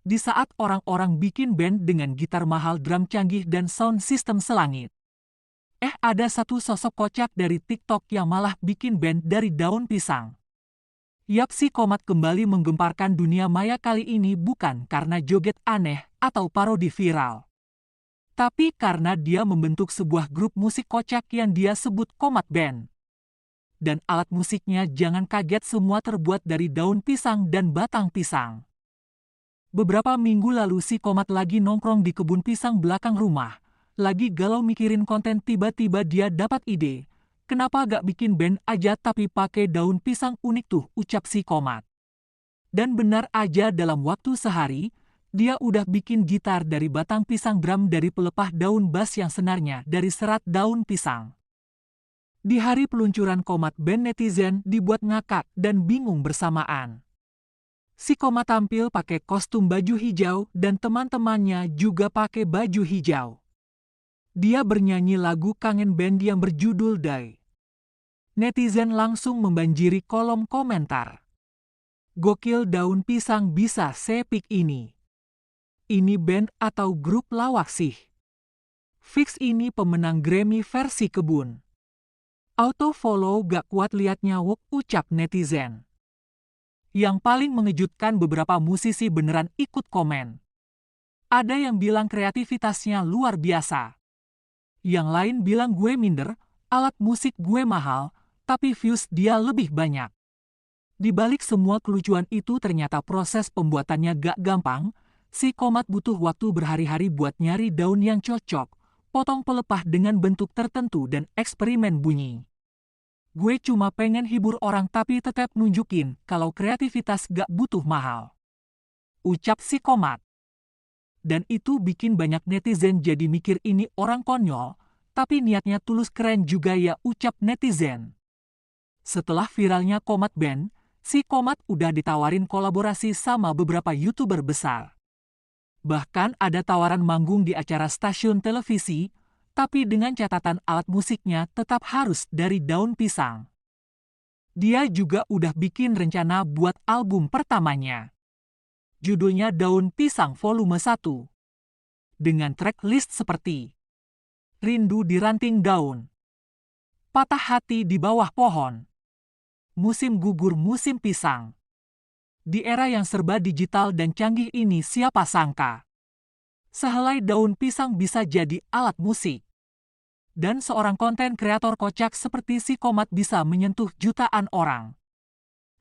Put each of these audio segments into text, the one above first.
Di saat orang-orang bikin band dengan gitar mahal, drum canggih, dan sound system selangit. Ada satu sosok kocak dari TikTok yang malah bikin band dari daun pisang. Yap, si Komat kembali menggemparkan dunia maya kali ini bukan karena joget aneh atau parodi viral. Tapi karena dia membentuk sebuah grup musik kocak yang dia sebut Komat Band. Dan alat musiknya, jangan kaget, semua terbuat dari daun pisang dan batang pisang. Beberapa minggu lalu si Komat lagi nongkrong di kebun pisang belakang rumah. Lagi galau mikirin konten, tiba-tiba dia dapat ide. Kenapa gak bikin band aja tapi pakai daun pisang, unik tuh, ucap si Komat. Dan benar aja, dalam waktu sehari, dia udah bikin gitar dari batang pisang, drum dari pelepah daun, bass yang senarnya dari serat daun pisang. Di hari peluncuran Komat Band, netizen dibuat ngakak dan bingung bersamaan. Si Komat tampil pakai kostum baju hijau dan teman-temannya juga pakai baju hijau. Dia bernyanyi lagu kangen band yang berjudul Die. Netizen langsung membanjiri kolom komentar. Gokil, daun pisang bisa sepik ini. Ini band atau grup lawak sih? Fix ini pemenang Grammy versi kebun. Auto follow gak kuat liatnya wuk, ucap netizen. Yang paling mengejutkan, beberapa musisi beneran ikut komen. Ada yang bilang kreativitasnya luar biasa. Yang lain bilang gue minder, alat musik gue mahal, tapi views dia lebih banyak. Di balik semua kelucuan itu, ternyata proses pembuatannya gak gampang. Si Komat butuh waktu berhari-hari buat nyari daun yang cocok, potong pelepah dengan bentuk tertentu, dan eksperimen bunyi. Gue cuma pengen hibur orang tapi tetap nunjukin kalau kreativitas gak butuh mahal, ucap si Komat. Dan itu bikin banyak netizen jadi mikir ini orang konyol, tapi niatnya tulus, keren juga ya, ucap netizen. Setelah viralnya Komat Band, si Komat udah ditawarin kolaborasi sama beberapa YouTuber besar. Bahkan ada tawaran manggung di acara stasiun televisi, tapi dengan catatan alat musiknya tetap harus dari daun pisang. Dia juga udah bikin rencana buat album pertamanya. Judulnya Daun Pisang Volume 1. Dengan track list seperti Rindu di Ranting Daun, Patah Hati di Bawah Pohon, Musim Gugur Musim Pisang. Di era yang serba digital dan canggih ini, siapa sangka sehelai daun pisang bisa jadi alat musik. Dan seorang konten kreator kocak seperti si Komat bisa menyentuh jutaan orang.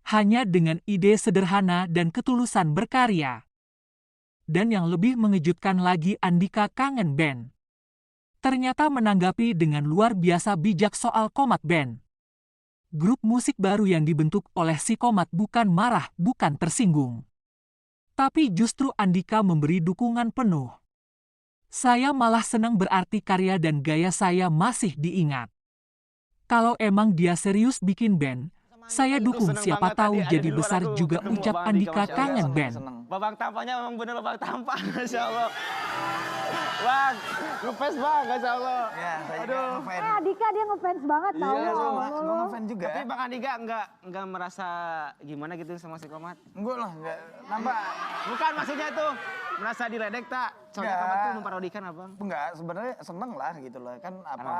Hanya dengan ide sederhana dan ketulusan berkarya. Dan yang lebih mengejutkan lagi, Andika kangen band. Ternyata menanggapi dengan luar biasa bijak soal Komat Band. Grup musik baru yang dibentuk oleh si Komat, bukan marah, bukan tersinggung. Tapi justru Andika memberi dukungan penuh. Saya malah senang, berarti karya dan gaya saya masih diingat. Kalau emang dia serius bikin band, saya dukung, siapa tahu jadi besar juga, ucap Andika kangen band. Babak tampaknya memang bener babak tampak, Masya Allah. Bang, ngefans bang, Masya Allah. Ya, saya juga Aduh. ngefans. Andika dia ngefans banget tau. Iya, sama. Gue ngefans juga. Tapi Bang Andika enggak merasa gimana gitu sama si Komat? Enggak lah, enggak. Nambah. Bukan, maksudnya tuh merasa diledek tak? Soalnya Nggak. Komat tuh memparodikan abang. Enggak, sebenarnya seneng lah gitu loh. Kan apa,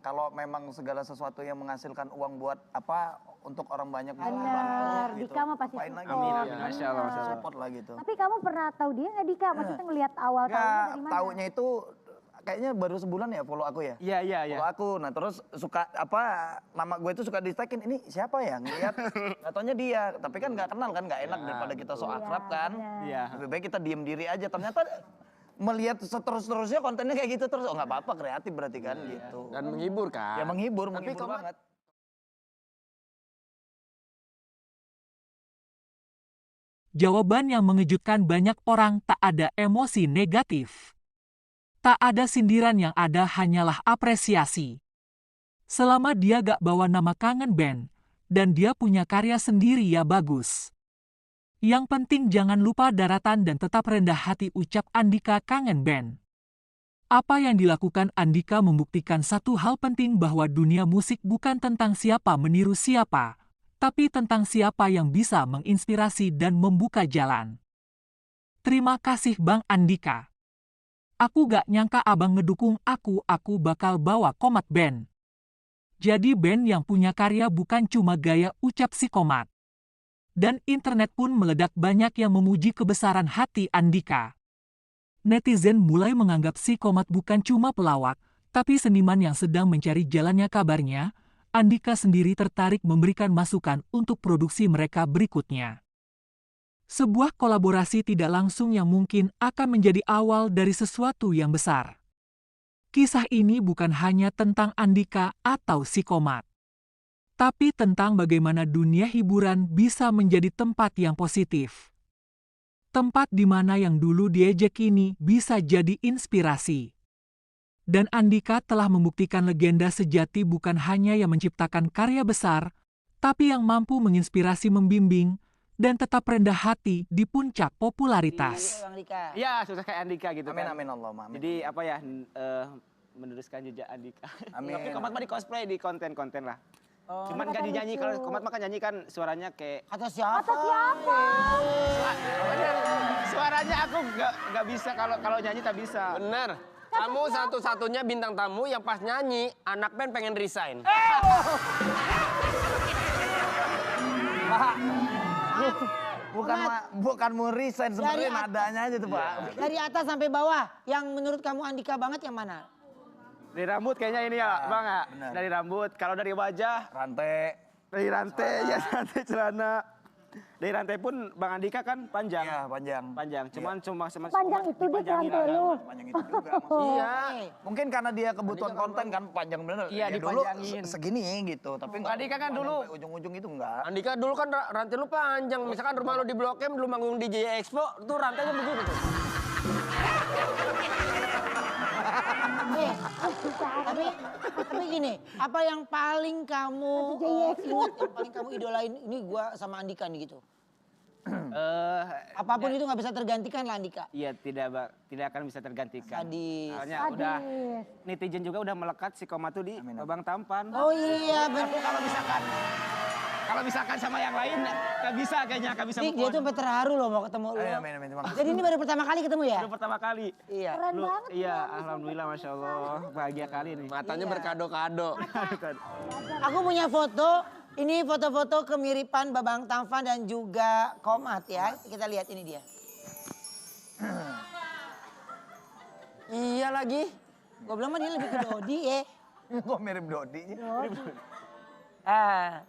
kalau memang segala sesuatu yang menghasilkan uang buat apa, untuk orang banyak bisa Bener, membantu gitu. Dika mah pasti Apain support. lagi? Amin, Iya. Masya Allah, Masya Allah. Support lah gitu. Tapi kamu pernah tahu dia nggak Dika? Maksudnya ngelihat awal tahunnya Enggak, dari mana? taunya itu kayaknya baru sebulan ya follow aku ya. Iya. Follow aku, nah terus suka apa, nama gue itu suka di-tagin, ini siapa ya, ngeliat nggak taunya dia, tapi kan nggak kenal kan, nggak enak daripada kita so akrab kan. bener. Iya. Lebih baik kita diem diri aja, ternyata melihat seterus-terusnya kontennya kayak gitu terus, oh nggak apa-apa, kreatif berarti kan gitu. Dan menghibur kan? Ya menghibur Tapi Komat banget. Jawaban yang mengejutkan banyak orang, tak ada emosi negatif. Tak ada sindiran, yang ada hanyalah apresiasi. Selama dia gak bawa nama kangen band, dan dia punya karya sendiri, ya bagus. Yang penting jangan lupa daratan dan tetap rendah hati, ucap Andika kangen band. Apa yang dilakukan Andika membuktikan satu hal penting, bahwa dunia musik bukan tentang siapa meniru siapa, tapi tentang siapa yang bisa menginspirasi dan membuka jalan. Terima kasih Bang Andika. Aku gak nyangka abang ngedukung aku bakal bawa Komad Band. Jadi band yang punya karya bukan cuma gaya ucap si Komad. Dan internet pun meledak, banyak yang memuji kebesaran hati Andika. Netizen mulai menganggap si Komad bukan cuma pelawak, tapi seniman yang sedang mencari jalannya. Kabarnya, Andika sendiri tertarik memberikan masukan untuk produksi mereka berikutnya. Sebuah kolaborasi tidak langsung yang mungkin akan menjadi awal dari sesuatu yang besar. Kisah ini bukan hanya tentang Andika atau si Komad, tapi tentang bagaimana dunia hiburan bisa menjadi tempat yang positif. Tempat di mana yang dulu diejek kini bisa jadi inspirasi. Dan Andika telah membuktikan legenda sejati bukan hanya yang menciptakan karya besar, tapi yang mampu menginspirasi, membimbing, dan tetap rendah hati di puncak popularitas. Bang Andika. Iya, sukses kayak Andika gitu Amin kan. amin Allahumma amin. Jadi apa ya, meneruskan jejak Andika. Amin. Tapi Komad mah di cosplay, di konten-konten lah. Oh. Cuman Kata gak dinyanyi, lucu. kalau Komad mah kan nyanyi kan suaranya kayak... Kata siapa? Kata siapa? Suaranya aku gak bisa, kalau nyanyi tak bisa. Bener. Kamu satu-satunya bintang tamu yang pas nyanyi, anak band pengen resign. Bukan mau resign sebenarnya, Dari nadanya aja tuh Pak. Dari atas sampai bawah, yang menurut kamu Andika banget yang mana? Dari rambut kayaknya ini ya, Bang ya. benar. Dari rambut, kalau dari wajah, Rantai. dari rantai, ya rantai celana. Dari rantai pun Bang Andika kan panjang. Iya panjang. Panjang, cuman cuma sama Panjang itu dia dipanjangin rantai lah. lu. Panjang itu juga maksudnya. Iya. Mungkin karena dia kebutuhan konten kan panjang bener. Iya, Ya dulu dipanjangin. segini gitu, tapi nggak. Andika kan dulu- sampai ujung-ujung itu enggak. Andika dulu kan rantai lu panjang. Misalkan rumah lu di Blok M, lu manggung di Jaya Expo, tuh rantainya begitu tuh. Tapi gini, apa yang paling kamu ingat, yang paling kamu idolain, ini gua sama Andika nih gitu. Apapun itu nggak bisa tergantikan lah Andika. Iya, tidak akan bisa tergantikan. Sadis. Soalnya udah netizen juga udah melekat si Komad tuh di babang tampan. Oh iya benar. Kalau misalkan sama yang lain nggak bisa kayaknya, nggak bisa Dik, move dia on. tuh sampai terharu loh mau ketemu lu. Amin amin terima kasih. Jadi ini baru pertama kali ketemu ya? Baru pertama kali. Iya. Keren banget. Iya, alhamdulillah, masya Allah, bahagia kali nih. Matanya berkado-kado. Aku punya foto. Ini foto-foto kemiripan Babang Tampan dan juga Komad ya. Kita lihat ini dia. Iya lagi. Gue bilang mah dia lebih ke Dodi ya. Kok mirip Dodi sih? Ah.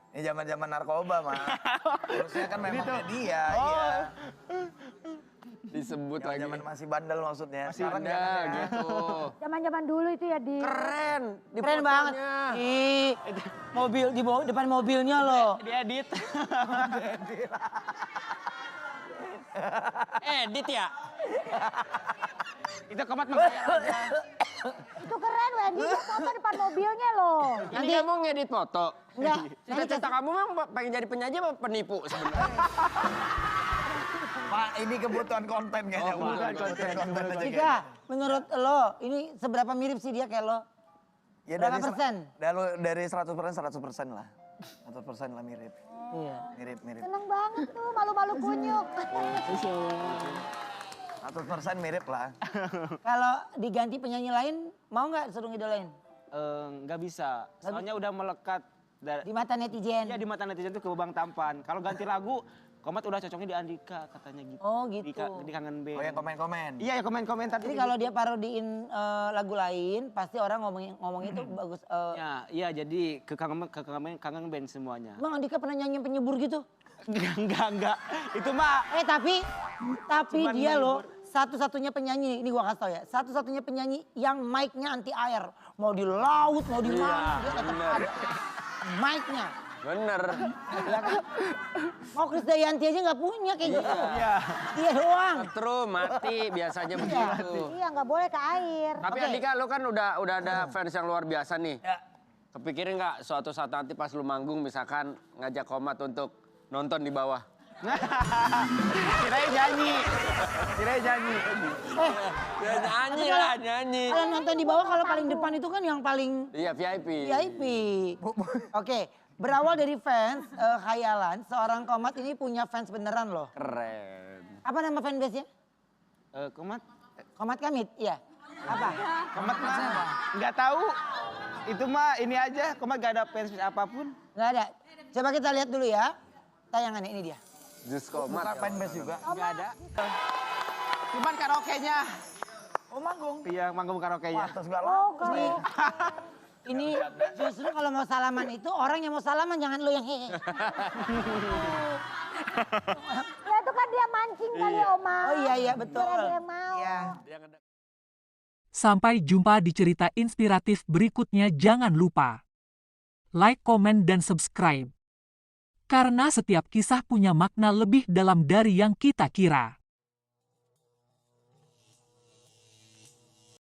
Ini zaman-zaman narkoba mah. Harusnya kan memang dia. Iya. Disebut lagi. Zaman masih bandel maksudnya. Masih Sekarang Ada jangan ya. gitu. Zaman-zaman dulu itu ya di... Keren. Di Keren banget. fotonya. Ih, mobil di depan mobilnya loh. Diedit. Edit ya? Itu Komad mah kayak aja. Itu keren Wendy, dia foto depan mobilnya loh. Ini kamu ngedit foto? Enggak. Cita-cita kamu mah pengen jadi penyaji apa penipu sebenarnya? Pak, ini kebutuhan konten kayaknya. Oh, Pak. kebutuhan konten aja Jika kayaknya. menurut lo ini seberapa mirip sih dia kayak lo? Ya, berapa persen? Dari 100% lah. 100% lah mirip. Iya. Mirip. Seneng banget tuh, malu-malu kunyuk. 100% mirip lah. Kalau diganti penyanyi lain, mau nggak suruh ngidolain? Nggak bisa, soalnya udah melekat. Di mata netizen. Iya, di mata netizen tuh ke babang tampan. Kalau ganti lagu, Komad udah cocoknya di Andika katanya gitu. Oh gitu. Di Kangen Band. Oh yang komen-komen. Iya, ya komen-komentar. Jadi kalau dia parodiin lagu lain, pasti orang ngomong itu bagus. Iya, jadi ke Kangen Band semuanya. Emang Andika pernah nyanyi penyebur gitu? Enggak. Itu mah Tapi Cuman dia loh menghibur. satu-satunya penyanyi, ini gua kasih tau ya, satu-satunya penyanyi yang mic-nya anti air. Mau di laut, mau di mana, dia tetap ada mic-nya. Bener. Ya kan? Mau Krisdayanti aja nggak punya kayak gitu. Iya. Dia doang. True, mati biasanya begitu. Iya, nggak boleh ke air. Tapi Oke. Andika, lu kan udah ada fans yang luar biasa nih. Ya. Kepikirin nggak suatu saat nanti pas lu manggung misalkan ngajak Komad untuk nonton di bawah? Kirain nyanyi. Ya nyanyi lah, nyanyi. Kalau nonton di bawah, kalau paling depan itu kan yang paling Iya, VIP. VIP. Oke, berawal dari fans khayalan, seorang Komad ini punya fans beneran loh. Keren. Apa nama fanbase-nya? Komat? Komat Kamit, iya. Apa? Komat mah nggak tahu. Itu mah ini aja, Komat gak ada fans apapun. Nggak ada. Coba kita lihat dulu ya. Tayangannya ini dia. Jus Komat. Buka fanbase juga. Nggak ada. Cuman karaoke-nya. Oh manggung. Iya, manggung karaoke-nya. Pantes gak Oh, laku. kalau Ini justru kalau mau salaman itu orang yang mau salaman jangan lu yang hehe. ya itu kan dia mancing kali Oma. Oh iya betul. Biar ada yang mau. Iya. Sampai jumpa di cerita inspiratif berikutnya. Jangan lupa like, komen, dan subscribe. Karena setiap kisah punya makna lebih dalam dari yang kita kira.